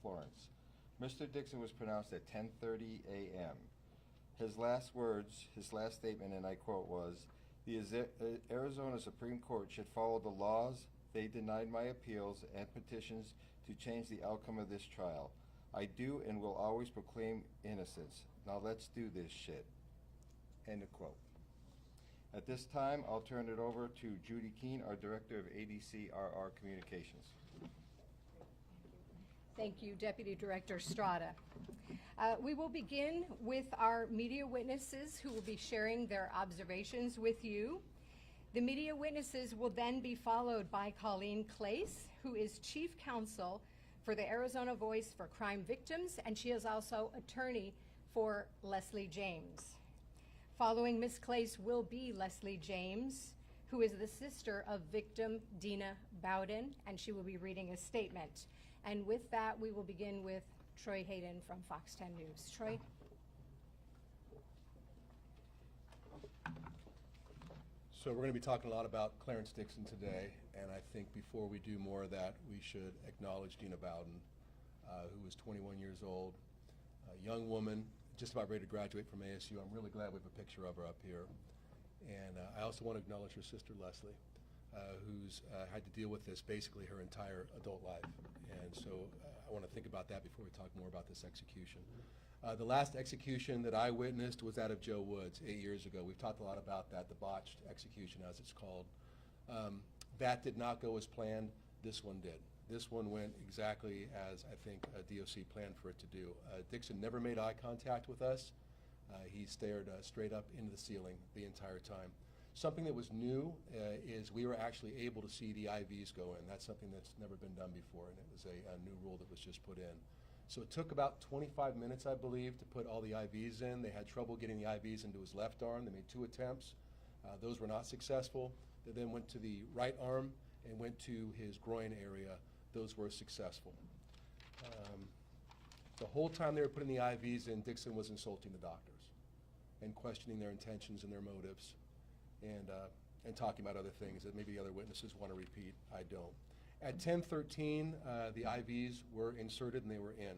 Florence. Mr. Dixon was pronounced at 10:30 a.m. His last words, his last statement, and I quote, was, "The Arizona Supreme Court should follow the laws. They denied my appeals and petitions to change the outcome of this trial. I do and will always proclaim innocence. Now let's do this shit." End of quote. At this time, I'll turn it over to Judy Keene, our Director of ADCRR Communications. Thank you, Deputy Director Strada. We will begin with our media witnesses who will be sharing their observations with you. The media witnesses will then be followed by Colleen Clace, who is Chief Counsel for the Arizona Voice for Crime Victims, and she is also attorney for Leslie James. Following Ms. Clace will be Leslie James, who is the sister of victim Dina Bowden, and she will be reading a statement. And with that, we will begin with Troy Hayden from Fox 10 News. Troy? So we're going to be talking a lot about Clarence Dixon today, and I think before we do more of that, we should acknowledge Dina Bowden, who was 21 years old, a young woman, just about ready to graduate from ASU. I'm really glad we have a picture of her up here. And I also want to acknowledge her sister, Leslie, who's had to deal with this basically her entire adult life. And so I want to think about that before we talk more about this execution. The last execution that I witnessed was that of Joe Woods 8 years ago. We've talked a lot about that, the botched execution as it's called. That did not go as planned. This one did. This one went exactly as I think DOC planned for it to do. Dixon never made eye contact with us. He stared straight up into the ceiling the entire time. Something that was new is we were actually able to see the IVs go in. That's something that's never been done before, and it was a new rule that was just put in. So it took about 25 minutes, I believe, to put all the IVs in. They had trouble getting the IVs into his left arm. They made 2 attempts. Those were not successful. They then went to the right arm and went to his groin area. Those were successful. The whole time they were putting the IVs in, Dixon was insulting the doctors and questioning their intentions and their motives and talking about other things that maybe the other witnesses want to repeat. I don't. At 10:13, the IVs were inserted and they were in.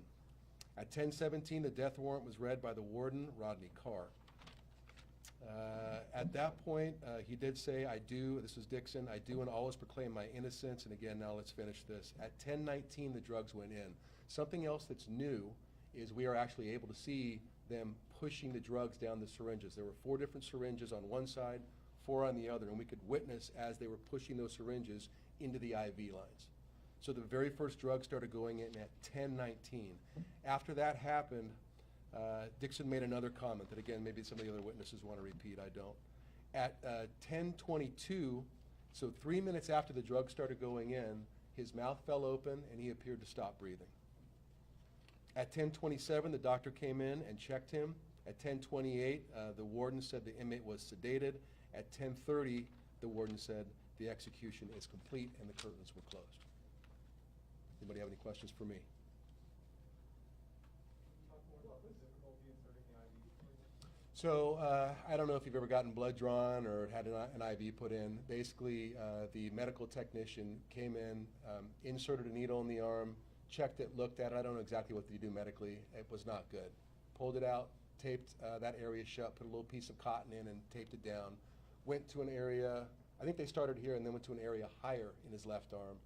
At 10:17, the death warrant was read by the warden, Rodney Carr. At that point, he did say, "I do," this is Dixon, "I do and always proclaim my innocence." And again, now let's finish this. At 10:19, the drugs went in. Something else that's new is we are actually able to see them pushing the drugs down the syringes. There were 4 different syringes on one side, 4 on the other, and we could witness as they were pushing those syringes into the IV lines. So the very first drug started going in at 10:19. After that happened, Dixon made another comment that, again, maybe some of the other witnesses want to repeat. I don't. At 10:22, so 3 minutes after the drug started going in, his mouth fell open and he appeared to stop breathing. At 10:27, the doctor came in and checked him. At 10:28, the warden said the inmate was sedated. At 10:30, the warden said the execution is complete and the curtains were closed. Anybody have any questions for me? So I don't know if you've ever gotten blood drawn or had an IV put in. Basically, the medical technician came in, inserted a needle in the arm, checked it, looked at it. I don't know exactly what they do medically. It was not good. Pulled it out, taped that area shut, put a little piece of cotton in and taped it down. Went to an area, I think they started here and then went to an area higher in his left arm.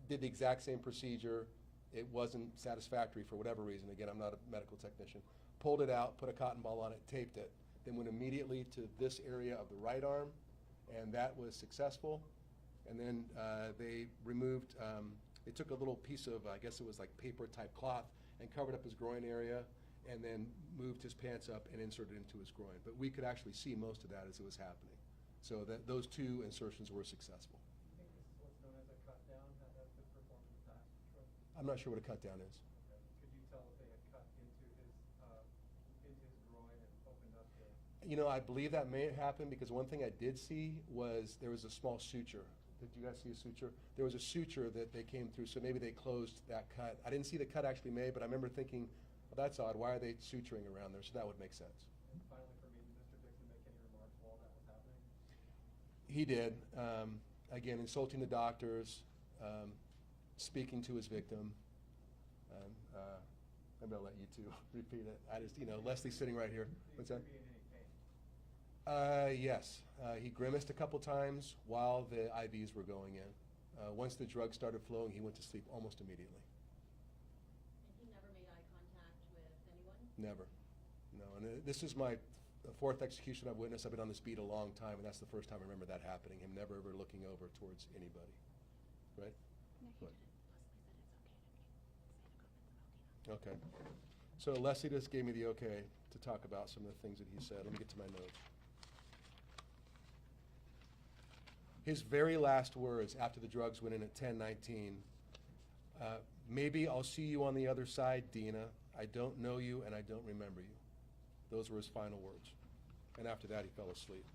Did the exact same procedure. It wasn't satisfactory for whatever reason. Again, I'm not a medical technician. Pulled it out, put a cotton ball on it, taped it. Then went immediately to this area of the right arm, and that was successful. And then they removed, they took a little piece of, I guess it was like paper type cloth, and covered up his groin area, and then moved his pants up and inserted it into his groin. But we could actually see most of that as it was happening. So that those 2 insertions were successful. I think this is what's known as a cut down. That's been performed in the past. I'm not sure what a cut down is. Okay. Could you tell if they had cut into his groin and opened up the? You know, I believe that may have happened because one thing I did see was there was a small suture. Did you guys see a suture? There was a suture that they came through, so maybe they closed that cut. I didn't see the cut actually made, but I remember thinking, well, that's odd. Why are they suturing around there? So that would make sense. And finally, for me, did Mr. Dixon make any remarks while that was happening? He did. Again, insulting the doctors, speaking to his victim. I'm gonna let you two repeat it. I just, Leslie's sitting right here. What's that? Did he be in any pain? Yes. He grimaced a couple times while the IVs were going in. Once the drug started flowing, he went to sleep almost immediately. And he never made eye contact with anyone? Never. No. And this is my fourth execution I've witnessed. I've been on this beat a long time, and that's the first time I remember that happening, him never ever looking over towards anybody. Right? No, he What? didn't. Leslie said it's okay to say the comments about Tina. Okay. So Leslie just gave me the okay to talk about some of the things that he said. Let me get to my notes. His very last words after the drugs went in at 10:19, maybe I'll see you on the other side, Dina. I don't know you and I don't remember you. Those were his final words. And after that, he fell asleep.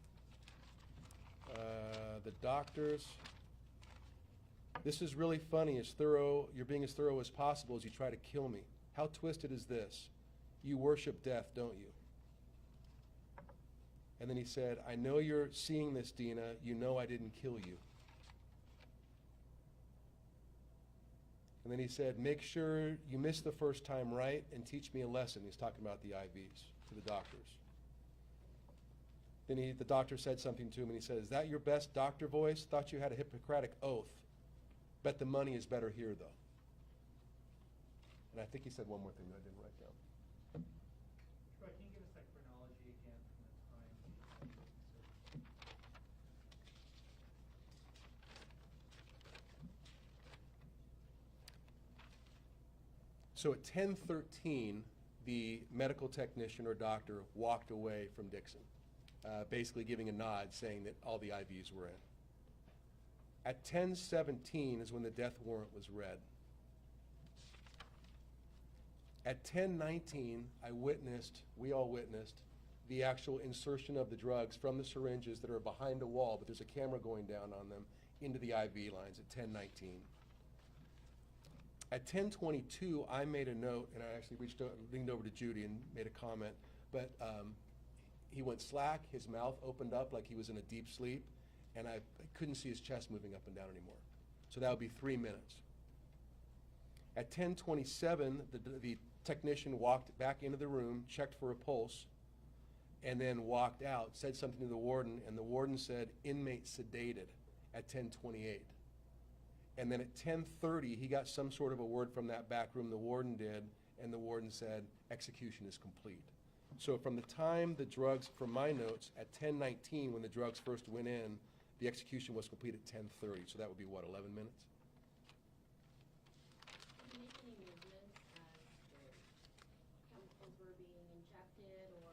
The doctors. This is really funny. You're being as thorough as possible as you try to kill me. How twisted is this? You worship death, don't you? And then he said, I know you're seeing this, Dina. You know I didn't kill you. And then he said, make sure you miss the first time right and teach me a lesson. He's talking about the IVs to the doctors. Then the doctor said something to him, and he said, is that your best doctor voice? Thought you had a Hippocratic oath. Bet the money is better here, though. And I think he said one more thing that I didn't write down. Troy, can you give us that chronology again from the time? So at 10:13, the medical technician or doctor walked away from Dixon, basically giving a nod saying that all the IVs were in. At 10:17 is when the death warrant was read. At 10:19, we all witnessed, the actual insertion of the drugs from the syringes that are behind a wall, but there's a camera going down on them, into the IV lines at 10:19. At 10:22, I made a note, and I actually leaned over to Judy and made a comment, but he went slack, his mouth opened up like he was in a deep sleep, and I couldn't see his chest moving up and down anymore. So that would be 3 minutes. At 10:27, the technician walked back into the room, checked for a pulse, and then walked out, said something to the warden, and the warden said, inmate sedated at 10:28. And then at 10:30, he got some sort of a word from that back room, the warden did, and the warden said, execution is complete. So from the time the drugs, from my notes, at 10:19, when the drugs first went in, the execution was complete at 10:30. So that would be what, 11 minutes? Did he make any movements as the chemicals were being injected or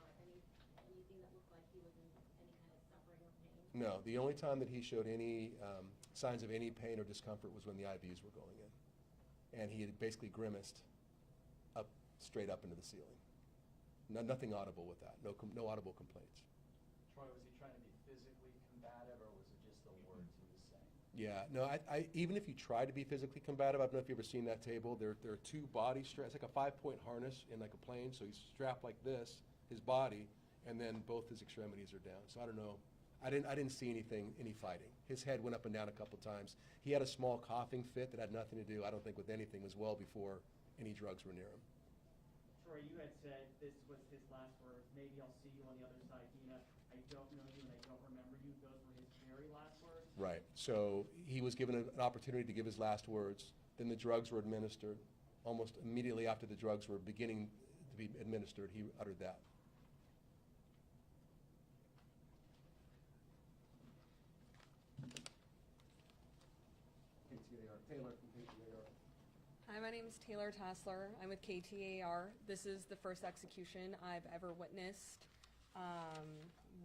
anything that looked like he was in any kind of suffering or pain? No, the only time that he showed any signs of any pain or discomfort was when the IVs were going in. And he had basically grimaced straight up into the ceiling. Nothing audible with that, no audible complaints. Troy, was he trying to be physically combative, or was it just the words he was saying? Yeah, no, even if you try to be physically combative, I don't know if you've ever seen that table, there are two body straps, it's like a 5-point harness in like a plane, so he's strapped like this, his body, and then both his extremities are down. So I don't know, I didn't see any fighting. His head went up and down a couple times. He had a small coughing fit that had nothing to do, I don't think, with anything. It was well before any drugs were near him. Troy, you had said this was his last words, maybe I'll see you on the other side, Dina. I don't know you and I don't remember you. Those were his very last words? Right. So he was given an opportunity to give his last words. Then the drugs were administered. Almost immediately after the drugs were beginning to be administered, he uttered that. Taylor from KTAR. Hi, my name is Taylor Tassler. I'm with KTAR. This is the first execution I've ever witnessed.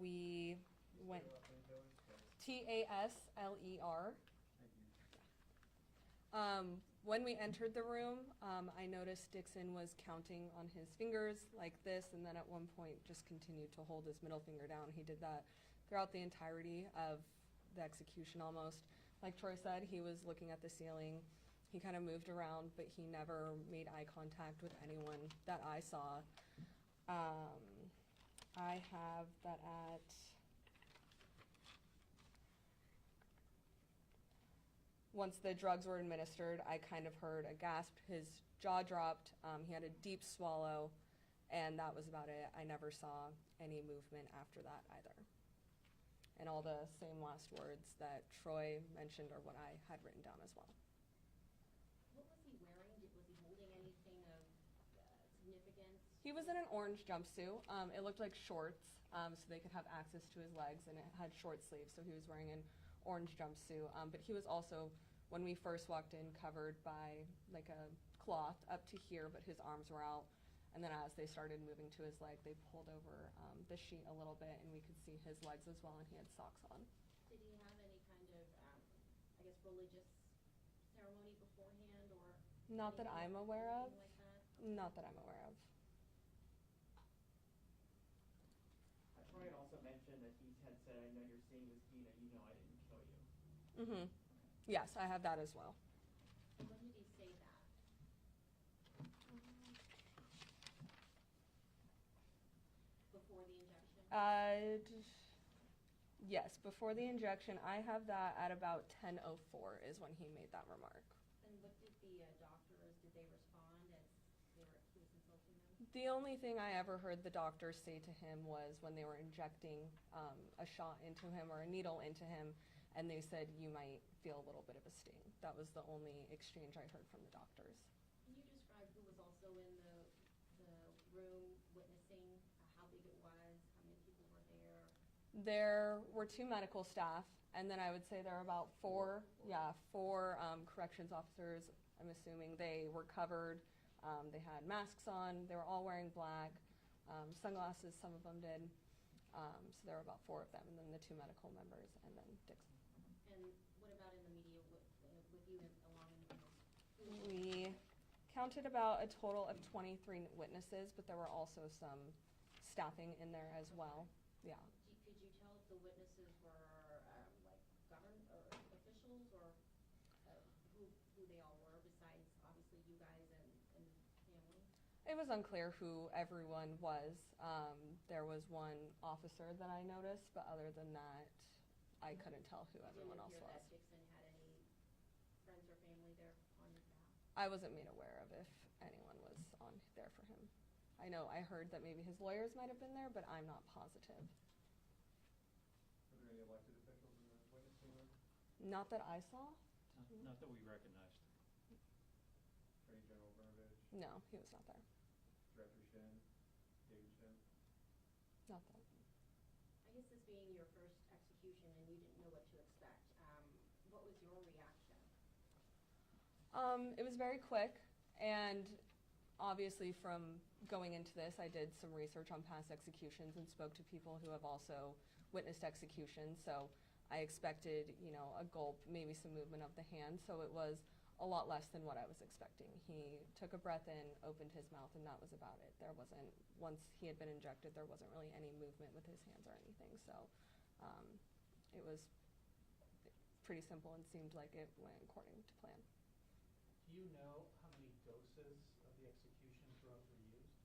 We went Tasler. When we entered the room, I noticed Dixon was counting on his fingers like this, and then at one point just continued to hold his middle finger down. He did that throughout the entirety of the execution almost. Like Troy said, he was looking at the ceiling. He kind of moved around, but he never made eye contact with anyone that I saw. I have that at once the drugs were administered, I kind of heard a gasp. His jaw dropped. He had a deep swallow, and that was about it. I never saw any movement after that either. And all the same last words that Troy mentioned are what I had written down as well. What was he wearing? Was he holding anything of significance? He was in an orange jumpsuit. It looked like shorts, so they could have access to his legs, and it had short sleeves, so he was wearing an orange jumpsuit. But he was also, when we first walked in, covered by like a cloth up to here, but his arms were out. And then as they started moving to his leg, they pulled over the sheet a little bit, and we could see his legs as well, and he had socks on. Did he have any kind of, I guess, religious ceremony beforehand, or? Not that I'm aware of. anything like that? Not that I'm aware of. Troy had also mentioned that he had said, I know you're seeing this, Dina, you know I didn't kill you. Mm-hmm. Yes, I have that as well. When did he say that? Before the injection? Yes, before the injection. I have that at about 10:04 is when he made that remark. And what did the doctors, did they respond as he was insulting them? The only thing I ever heard the doctors say to him was when they were injecting a shot into him or a needle into him, and they said, you might feel a little bit of a sting. That was the only exchange I heard from the doctors. Can you describe who was also in the room witnessing, how big it was, how many people were there? There were 2 medical staff, and then I would say there were about four corrections officers. I'm assuming they were covered. They had masks on. They were all wearing black. Sunglasses, some of them did. So there were about 4 of them, and then the 2 medical members, and then Dixon. And what about in the media with you along in the witness? We counted about a total of 23 witnesses, but there were also some staffing in there as well. Yeah. Could you tell if the witnesses were like government or officials, or who they all were besides obviously you guys and family? It was unclear who everyone was. There was one officer that I noticed, but other than that, I couldn't tell who everyone else Did it appear was. that Dixon had any friends or family there on his behalf? I wasn't made aware of if anyone was on there for him. I know I heard that maybe his lawyers might have been there, but I'm not positive. Were there any elected officials in the witnessing room? Not that I saw. Not that we recognized. Attorney General Brnovich, No, he was not there. Director Shin, David Shin? Not that. I guess this being your first execution and you didn't know what to expect, what was your reaction? It was very quick, and obviously from going into this, I did some research on past executions and spoke to people who have also witnessed executions. So I expected, a gulp, maybe some movement of the hand. So it was a lot less than what I was expecting. He took a breath in, opened his mouth, and that was about it. There wasn't, once he had been injected, there wasn't really any movement with his hands or anything. So it was pretty simple and seemed like it went according to plan. Do you know how many doses of the execution drug were used?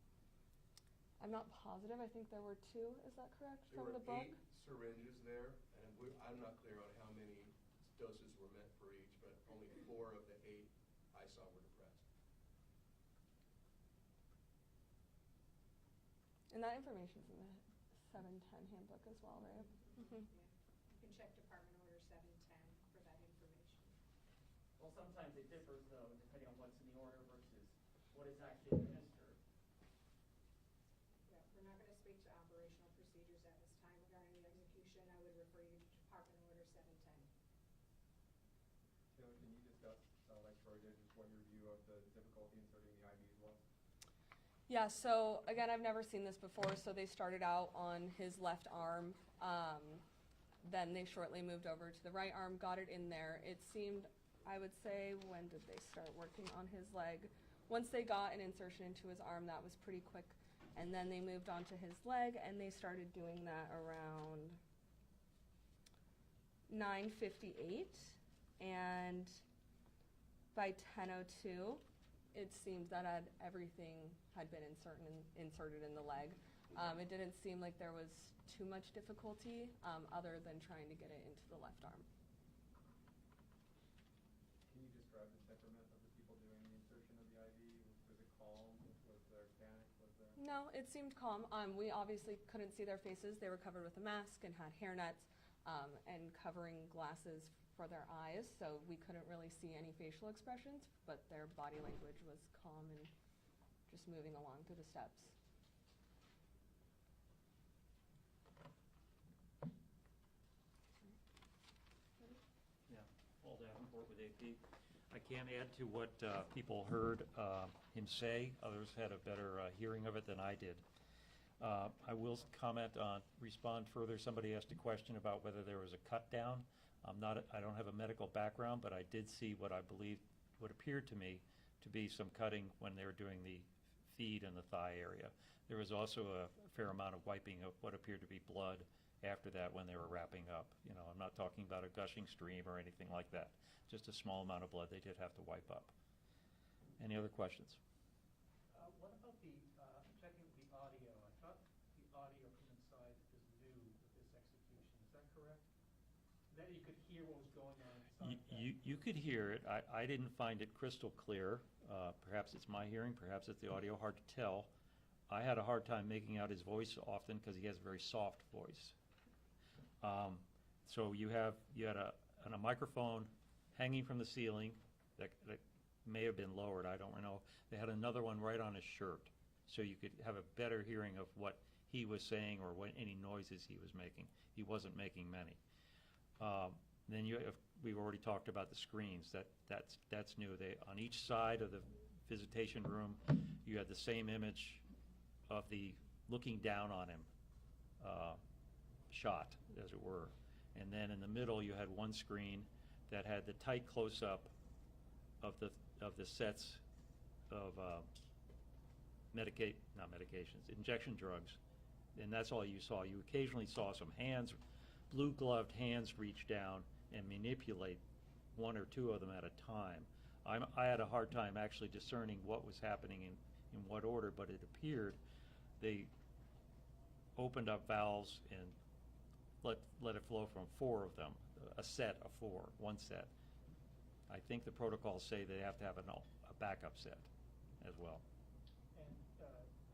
I'm not positive. I think there were 2. Is that correct There from were the book? 8 syringes there, and I'm not clear on how many doses were meant for each, but only 4 of the 8 I saw were depressed. And that information's in the 710 handbook as well, right? Mm-hmm. You can check Department Order 710 for that information. Well, sometimes it differs though, depending on what's in the order versus what is actually administered. Yeah, we're not going to speak to operational procedures at this time regarding the execution. I would refer you to Department Order 710. Taylor, can you discuss, like Troy did, just what your view of the difficulty inserting the IVs was? Yeah, so again, I've never seen this before. So they started out on his left arm. Then they shortly moved over to the right arm, got it in there. It seemed, I would say, when did they start working on his leg? Once they got an insertion into his arm, that was pretty quick. And then they moved on to his leg, and they started doing that around 9:58. And by 10:02, it seemed that everything had been inserted in the leg. It didn't seem like there was too much difficulty other than trying to get it into the left arm. No, it seemed calm. We obviously couldn't see their faces. They were covered with a mask and had hairnets and covering glasses for their eyes, so we couldn't really see any facial expressions, but their body language was calm and just moving along through the steps. Yeah, Paul Davenport with AP. I can't add to what people heard him say. Others had a better hearing of it than I did. I will respond further. Somebody asked a question about whether there was a cut down. I don't have a medical background, but I did see what I believe, what appeared to me to be some cutting when they were doing the feed and the thigh area. There was also a fair amount of wiping of what appeared to be blood after that when they were wrapping up. You know, I'm not talking about a gushing stream or anything like that. Just a small amount of blood they did have to wipe up. Any other questions? What about checking the audio? I thought the audio from inside is new with this execution. Is that correct? That you could hear what was going on inside. You could hear it. I didn't find it crystal clear. Perhaps it's my hearing, perhaps it's the audio, hard to tell. I had a hard time making out his voice often because he has a very soft voice. So you had a microphone hanging from the ceiling that may have been lowered, I don't know. They had another one right on his shirt, so you could have a better hearing of what he was saying or any noises he was making. He wasn't making many. Then we've already talked about the screens. That's new. On each side of the visitation room, you had the same image of the looking down on him shot, as it were. And then in the middle, you had one screen that had the tight close-up of the sets of injection drugs, and that's all you saw. You occasionally saw some hands, blue-gloved hands reach down and manipulate one or two of them at a time. I had a hard time actually discerning what was happening in what order, but it appeared they opened up valves and let it flow from four of them, a set of four, one set. I think the protocols say they have to have a backup set as well. And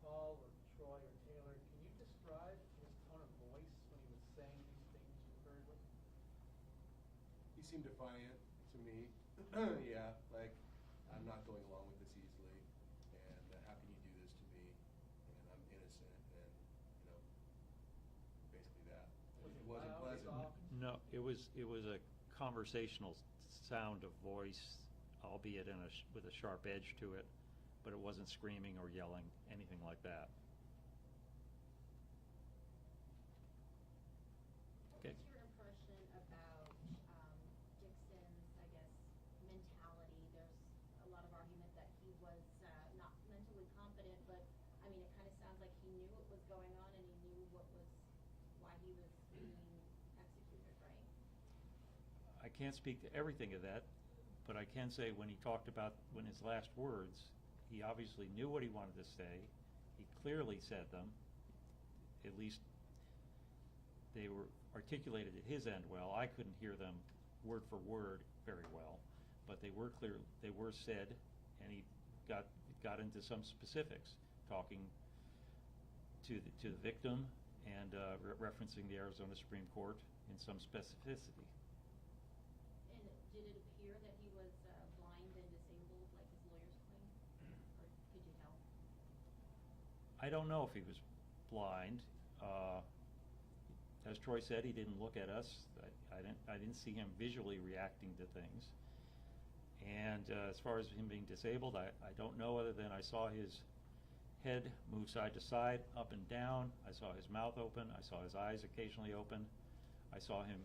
Paul or Troy or Taylor, can you describe his tone of voice when he was saying these things you heard? He seemed defiant to me. Yeah, like, I'm not going along with this easily, and how can you do this to me? And I'm innocent, and, basically that. Was It it wasn't loud, pleasant. soft? No, it was a conversational sound of voice, albeit with a sharp edge to it, but it wasn't screaming or yelling, anything like that. Okay. What's your impression about Dixon's, I guess, mentality? There's a lot of argument that he was not mentally competent, but I mean, it kind of sounds like he knew what was going on and he knew why he was being executed, right? I can't speak to everything of that, but I can say when he talked about his last words, he obviously knew what he wanted to say. He clearly said them. At least they were articulated at his end well. I couldn't hear them word for word very well, but they were clear. They were said, and he got into some specifics, talking to the victim and referencing the Arizona Supreme Court in some specificity. And did it appear that he was blind and disabled, like his lawyers claim? Or could you tell? I don't know if he was blind. As Troy said, he didn't look at us. I didn't see him visually reacting to things. And as far as him being disabled, I don't know, other than I saw his head move side to side, up and down. I saw his mouth open. I saw his eyes occasionally open. I saw him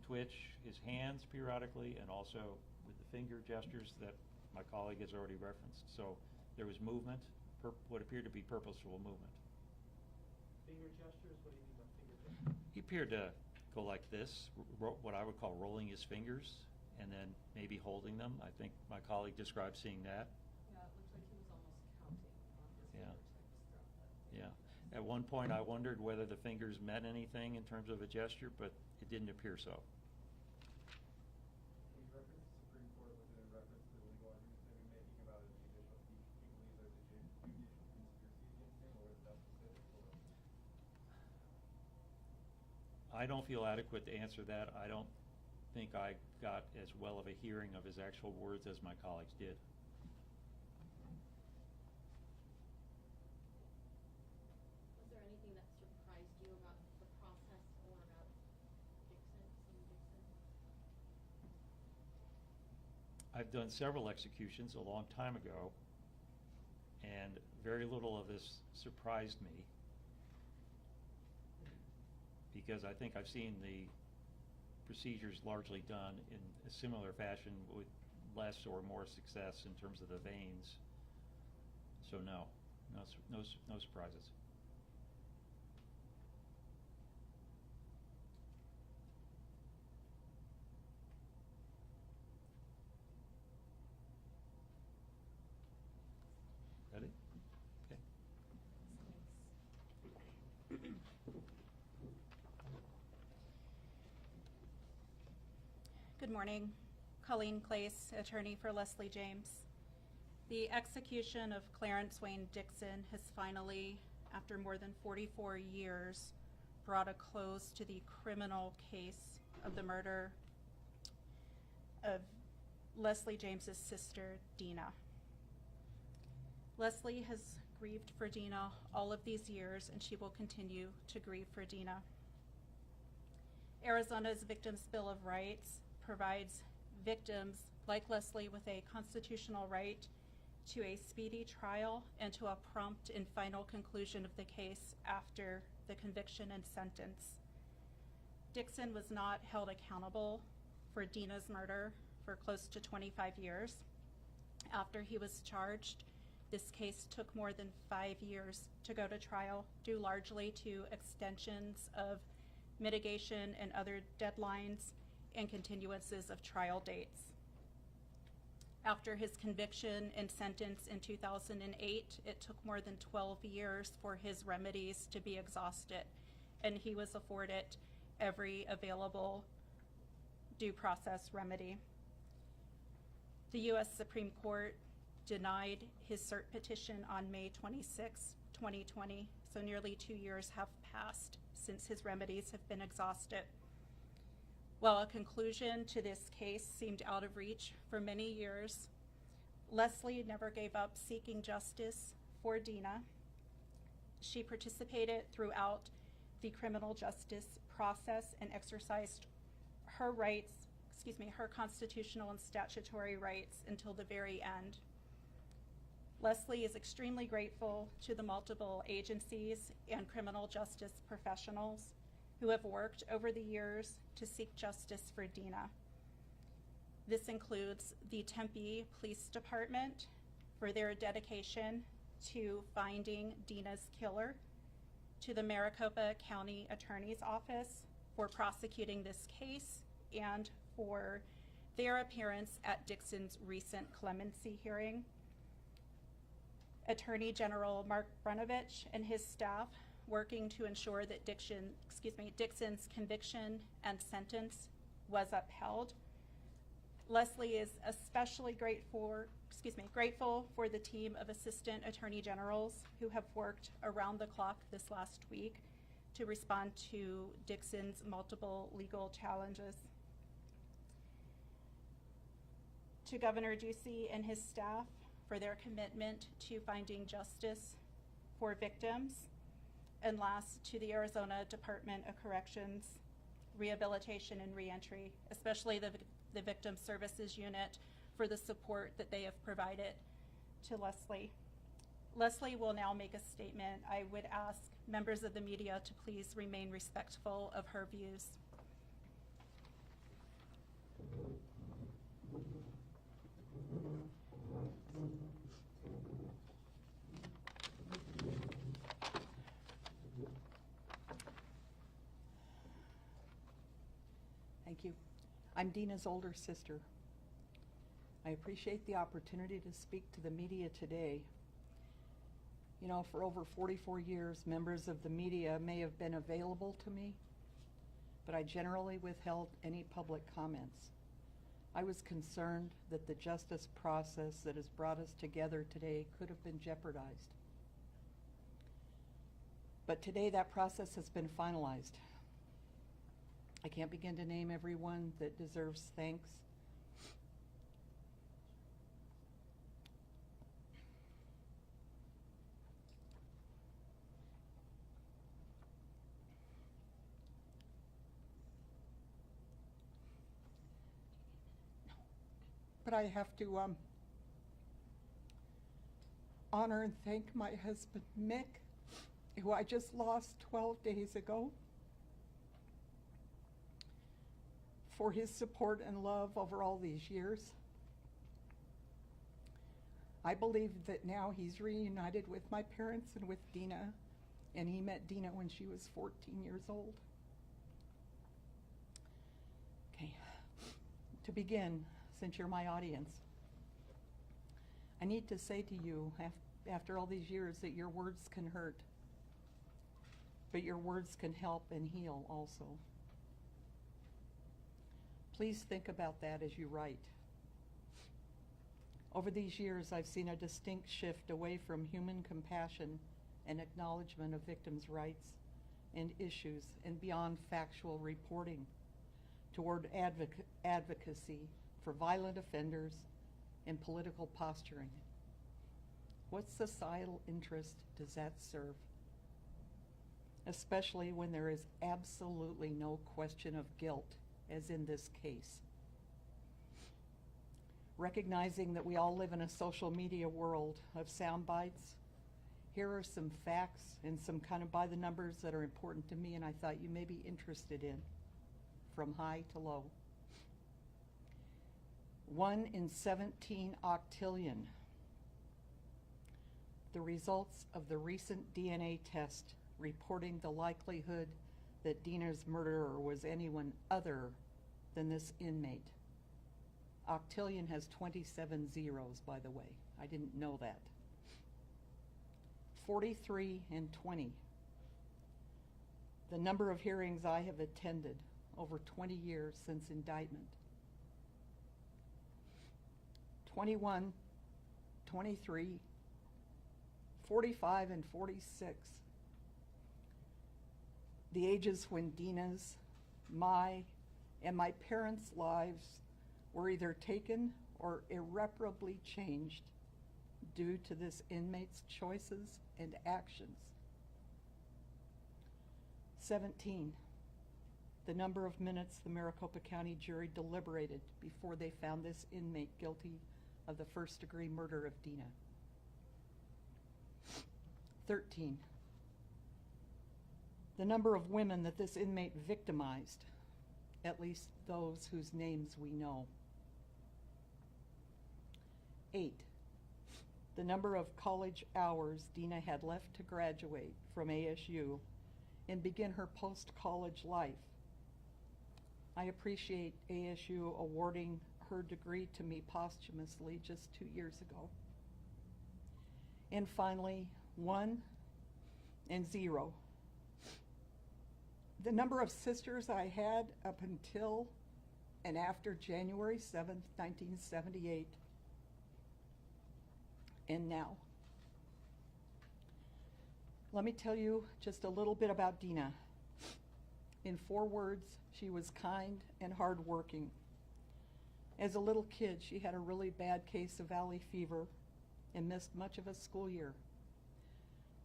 twitch his hands periodically, and also with the finger gestures that my colleague has already referenced. So there was movement, what appeared to be purposeful movement. Finger gestures? What do you mean by finger gestures? He appeared to go like this, what I would call rolling his fingers, and then maybe holding them. I think my colleague described seeing that. Yeah, it looked like he was almost counting on his Yeah. fingertips throughout that. Yeah. At one point, I wondered whether the fingers meant anything in terms of a gesture, but it didn't appear so. When you reference the Supreme Court, was it in reference to the legal arguments they've been making about a judicial, he believes there's a judicial conspiracy against him I don't feel adequate to answer that. I don't think I got as well of a hearing of his actual words as my colleagues did. Was there anything that surprised you about the process or about Dixon, seeing Dixon? I've done several executions a long time ago, and very little of this surprised me, because I think I've seen the procedures largely done in a similar fashion with less or more success in terms of the veins. So no surprises. Ready? Okay. Good morning. Colleen Clace, attorney for Leslie James. The execution of Clarence Wayne Dixon has finally, after more than 44 years, brought a close to the criminal case of the murder of Leslie James's sister, Dina. Leslie has grieved for Dina all of these years, and she will continue to grieve for Dina. Arizona's Victims' Bill of Rights provides victims like Leslie with a constitutional right to a speedy trial and to a prompt and final conclusion of the case after the conviction and sentence. Dixon was not held accountable for Dina's murder for close to 25 years. After he was charged, this case took more than 5 years to go to trial, due largely to extensions of mitigation and other deadlines and continuances of trial dates. After his conviction and sentence in 2008, it took more than 12 years for his remedies to be exhausted, and he was afforded every available due process remedy. The U.S. Supreme Court denied his cert petition on May 26, 2020, so nearly 2 years have passed since his remedies have been exhausted. While a conclusion to this case seemed out of reach for many years, Leslie never gave up seeking justice for Dina. She participated throughout the criminal justice process and exercised her rights, her constitutional and statutory rights until the very end. Leslie is extremely grateful to the multiple agencies and criminal justice professionals who have worked over the years to seek justice for Dina. This includes the Tempe Police Department for their dedication to finding Dina's killer, to the Maricopa County Attorney's Office for prosecuting this case, and for their appearance at Dixon's recent clemency hearing. Attorney General Mark Brunovich and his staff working to ensure that Dixon's conviction and sentence was upheld. Leslie is especially grateful for the team of Assistant Attorney Generals who have worked around the clock this last week to respond to Dixon's multiple legal challenges. To Governor Ducey and his staff for their commitment to finding justice for victims. And last, to the Arizona Department of Corrections, Rehabilitation and Reentry, especially the Victim Services Unit, for the support that they have provided to Leslie. Leslie will now make a statement. I would ask members of the media to please remain respectful of her views. Thank you. I'm Dina's older sister. I appreciate the opportunity to speak to the media today. You know, for over 44 years, members of the media may have been available to me, but I generally withheld any public comments. I was concerned that the justice process that has brought us together today could have been jeopardized. But today that process has been finalized. I can't begin to name everyone that deserves thanks. But I have to honor and thank my husband, Mick, who I just lost 12 days ago, for his support and love over all these years. I believe that now he's reunited with my parents and with Dina, and he met Dina when she was 14 years old. Okay, to begin, since you're my audience, I need to say to you, after all these years, that your words can hurt, but your words can help and heal also. Please think about that as you write. Over these years, I've seen a distinct shift away from human compassion and acknowledgement of victims' rights and issues and beyond factual reporting toward advocacy for violent offenders and political posturing. What societal interest does that serve? Especially when there is absolutely no question of guilt, as in this case. Recognizing that we all live in a social media world of sound bites, here are some facts and some kind of by the numbers that are important to me and I thought you may be interested in, from high to low. 1 in 17 octillion. The results of the recent DNA test reporting the likelihood that Dina's murderer was anyone other than this inmate. Octillion has 27 zeros, by the way. I didn't know that. 43 and 20. The number of hearings I have attended over 20 years since indictment. 21, 23, 45, and 46. The ages when Dina's, my, and my parents' lives were either taken or irreparably changed due to this inmate's choices and actions. 17, the number of minutes the Maricopa County jury deliberated before they found this inmate guilty of the first-degree murder of Dina. 13, the number of women that this inmate victimized, at least those whose names we know. 8, the number of college hours Dina had left to graduate from ASU and begin her post-college life. I appreciate ASU awarding her degree to me posthumously just 2 years ago. And finally, 1 and 0. The number of sisters I had up until and after January 7th, 1978, and now. Let me tell you just a little bit about Dina. In 4 words, she was kind and hardworking. As a little kid, she had a really bad case of valley fever and missed much of a school year.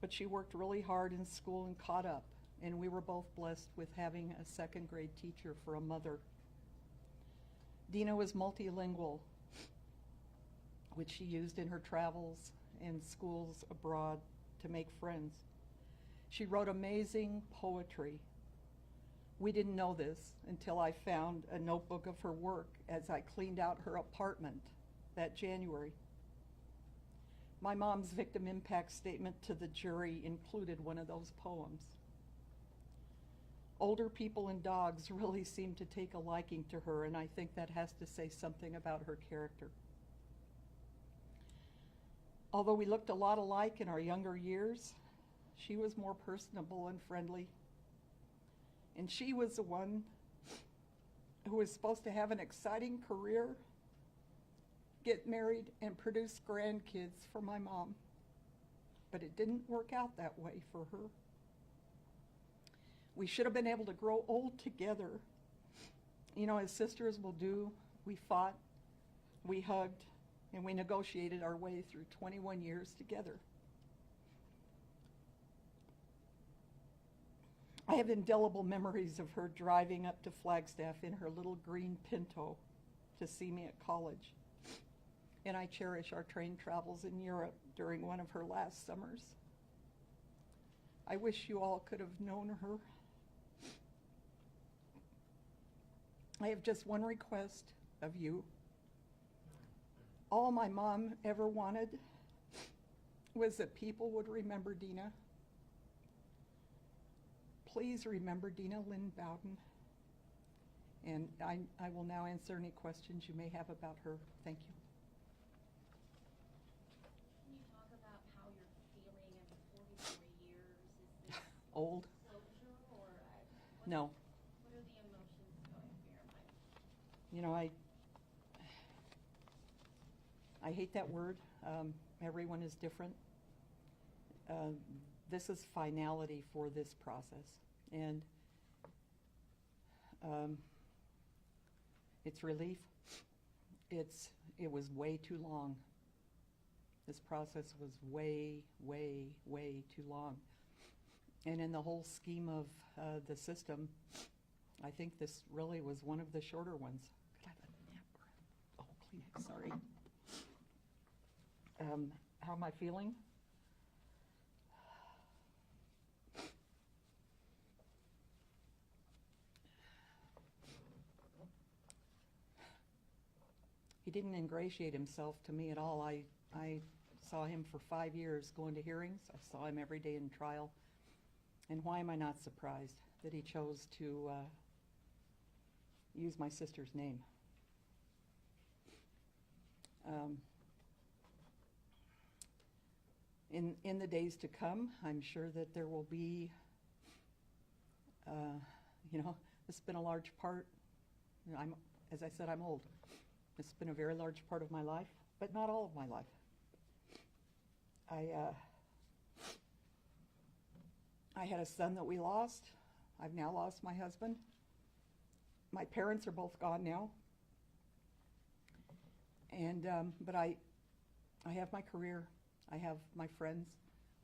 But she worked really hard in school and caught up, and we were both blessed with having a 2nd grade teacher for a mother. Dina was multilingual, which she used in her travels and schools abroad to make friends. She wrote amazing poetry. We didn't know this until I found a notebook of her work as I cleaned out her apartment that January. My mom's victim impact statement to the jury included one of those poems. Older people and dogs really seem to take a liking to her, and I think that has to say something about her character. Although we looked a lot alike in our younger years, she was more personable and friendly. And she was the one who was supposed to have an exciting career, get married, and produce grandkids for my mom. But it didn't work out that way for her. We should have been able to grow old together You know, as sisters will do, we fought, we hugged, and we negotiated our way through 21 years together. I have indelible memories of her driving up to Flagstaff in her little green Pinto to see me at college. And I cherish our train travels in Europe during one of her last summers. I wish you all could have known her. I have just one request of you. All my mom ever wanted was that people would remember Dina. Please remember Dina Lynn Bowden. And I will now answer any questions you may have about her. Thank you. Can you talk about how you're feeling after 43 years? Is this Old? closure, or No. what are the emotions going through your mind? You know, I hate that word. Everyone is different. This is finality for this process. And it's relief. It was way too long. This process was way, way, way too long. And in the whole scheme of the system, I think this really was one of the shorter ones. Could I have a nap? Oh, Kleenex, sorry. How am I feeling? He didn't ingratiate himself to me at all. I saw him for 5 years going to hearings. I saw him every day in trial. And why am I not surprised that he chose to use my sister's name? In the days to come, I'm sure that there will be, it's been a large part. As I said, I'm old. It's been a very large part of my life, but not all of my life. I had a son that we lost. I've now lost my husband. My parents are both gone now. And but I have my career. I have my friends.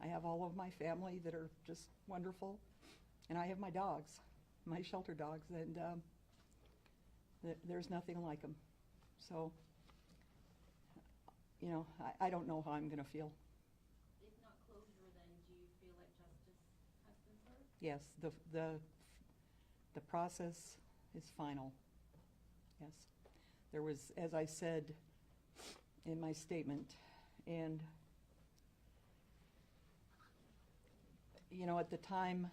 I have all of my family that are just wonderful. And I have my dogs, my shelter dogs, and there's nothing like them. So, I don't know how I'm going to feel. If not closure, then do you feel like justice has been served? Yes, the process is final. Yes. There was, as I said in my statement, and at the time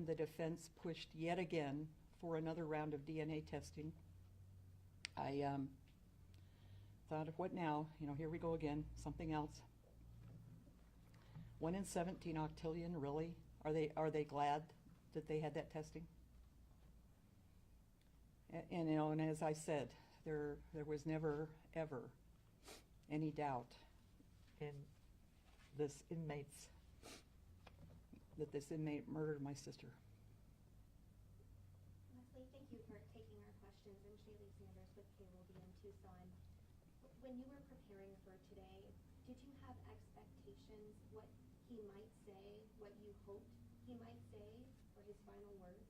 the defense pushed yet again for another round of DNA testing, I thought, what now? Here we go again, something else. 1 in 17 octillion, really? Are they glad that they had that testing? And as I said, there was never, ever any doubt in that this inmate murdered my sister. Leslie, thank you for taking our questions. I'm Shaylee Sanders with KLOB in Tucson. When you were preparing for today, did you have expectations what he might say, what you hoped he might say for his final words?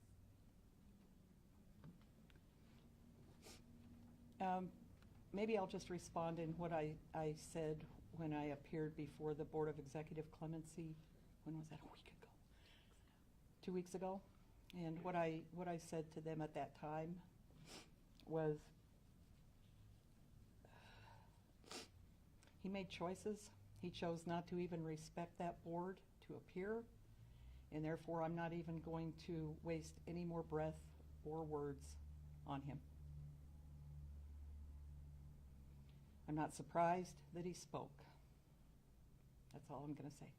Maybe I'll just respond in what I said when I appeared before the Board of Executive Clemency. When was that? A week ago? 2 weeks ago? And what I said to them at that time was, he made choices. He chose not to even respect that board to appear, and therefore I'm not even going to waste any more breath or words on him. I'm not surprised that he spoke. That's all I'm going to say.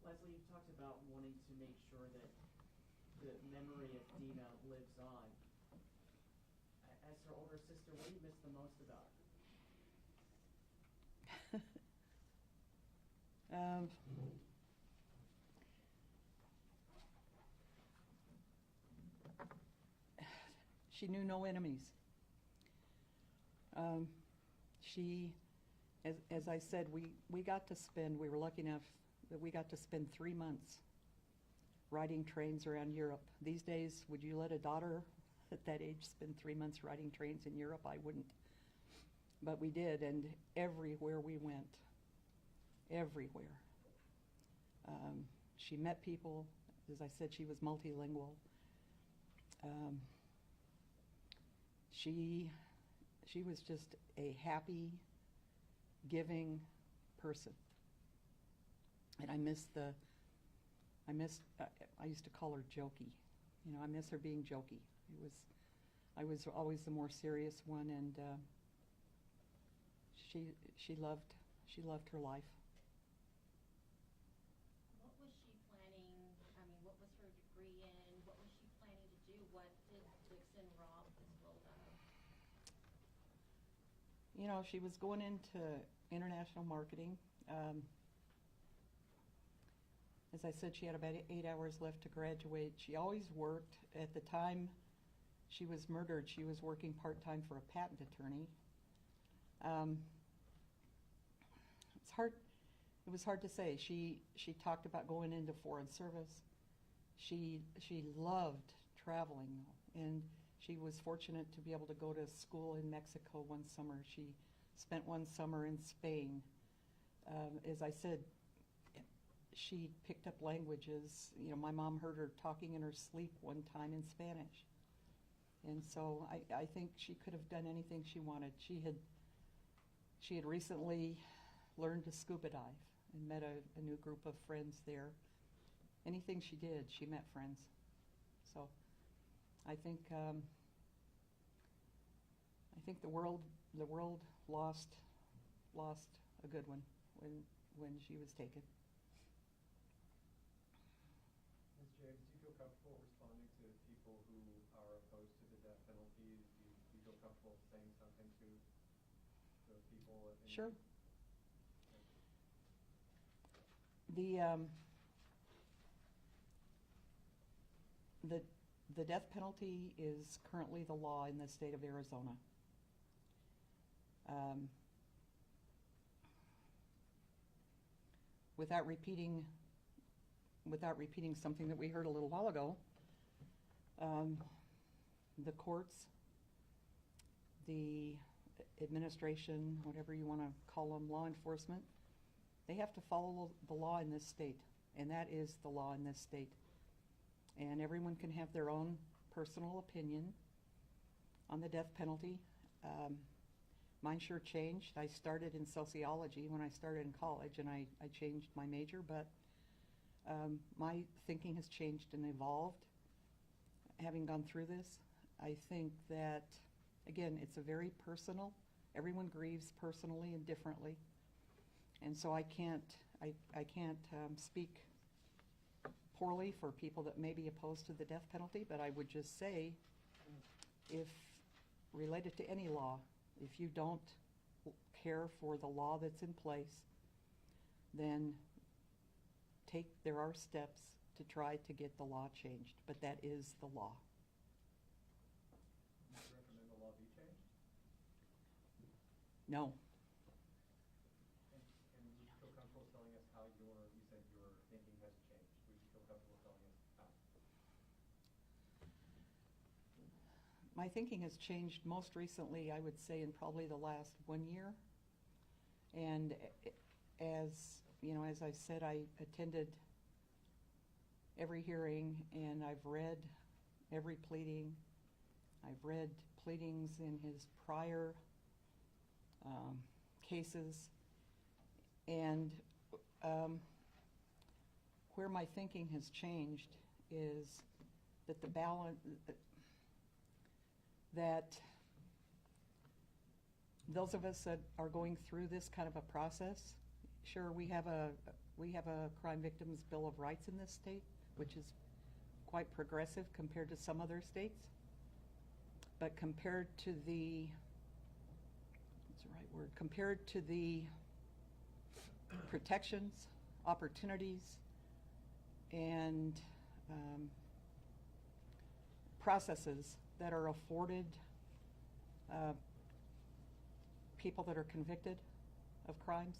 Leslie, you talked about wanting to make sure that the memory of Dina lives on. As her older sister, what do you miss the most about her? She knew no enemies. She, as I said, we got to spend, we were lucky enough that we got to spend 3 months riding trains around Europe. These days, would you let a daughter at that age spend 3 months riding trains in Europe? I wouldn't. But we did, and everywhere we went, everywhere. She met people. As I said, she was multilingual. She was just a happy, giving person. And I used to call her jokey. You know, I miss her being jokey. I was always the more serious one, and she loved her life. What was she planning, I mean, what was her degree in? What was she planning to do? What did Dixon rob this world of? You know, she was going into international marketing. As I said, she had about 8 hours left to graduate. She always worked. At the time she was murdered, she was working part-time for a patent attorney. It was hard to say. She talked about going into foreign service. She loved traveling, and she was fortunate to be able to go to school in Mexico one summer. She spent one summer in Spain. As I said, she picked up languages. You know, my mom heard her talking in her sleep one time in Spanish. And so I think she could have done anything she wanted. She had recently learned to scuba dive and met a new group of friends there. Anything she did, she met friends. So I think the world lost a good one when she was taken. Ms. James, do you feel comfortable responding to people who are opposed to the death penalty? Do you feel comfortable saying something to the people? Sure. The death penalty is currently the law in the state of Arizona. Without repeating something that we heard a little while ago, the courts, the administration, whatever you want to call them, law enforcement, they have to follow the law in this state, and that is the law in this state. And everyone can have their own personal opinion on the death penalty. Mine sure changed. I started in sociology when I started in college, and I changed my major, but my thinking has changed and evolved having gone through this. I think that, again, it's a very personal, everyone grieves personally and differently. And so I can't speak poorly for people that may be opposed to the death penalty, but I would just say, if related to any law, if you don't care for the law that's in place, then there are steps to try to get the law changed, but that is the law. Would you recommend the law be changed? No. And would you feel comfortable telling us how you said your thinking has changed? Would you feel comfortable telling us how? My thinking has changed most recently, I would say, in probably the last 1 year. And as you know, as I said, I attended every hearing, and I've read every pleading. I've read pleadings in his prior cases, and where my thinking has changed is that the balance, that those of us that are going through this kind of a process, sure, we have a Crime Victims Bill of Rights in this state, which is quite progressive compared to some other states. But compared to the, what's the right word, compared to the protections, opportunities, and processes that are afforded people that are convicted of crimes,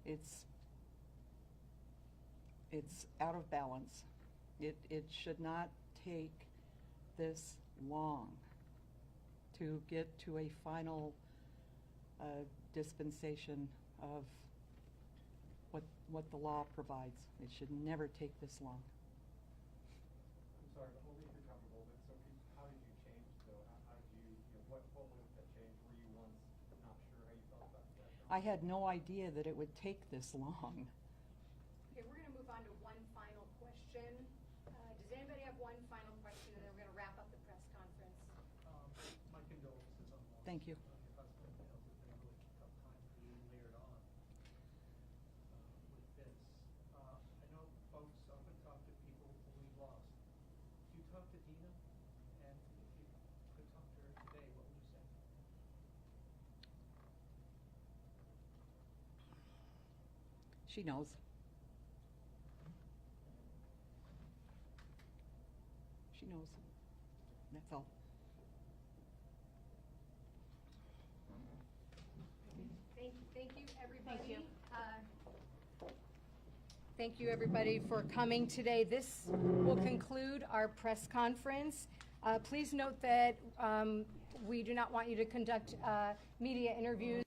it's out of balance. It should not take this long to get to a final dispensation of what the law provides. It should never take this long. I'm sorry, but only if you're comfortable, but so how did you change though? How did you, what was that change? Were you once not sure how you felt about that? I had no idea that it would take this long. Okay, we're gonna move on to one final question. Does anybody have one final question, and then we're gonna wrap up the press conference? My condolences on loss. Thank you. Your husband, it's been a really tough time for you layered on with this. I know folks often talk to people who we've lost. You talk to Dina, and if you could talk to her today, what would you say? She knows. She knows. That's all. Thank you, everybody. Thank you. Thank you, everybody, for coming today. This will conclude our press conference. Please note that we do not want you to conduct media interviews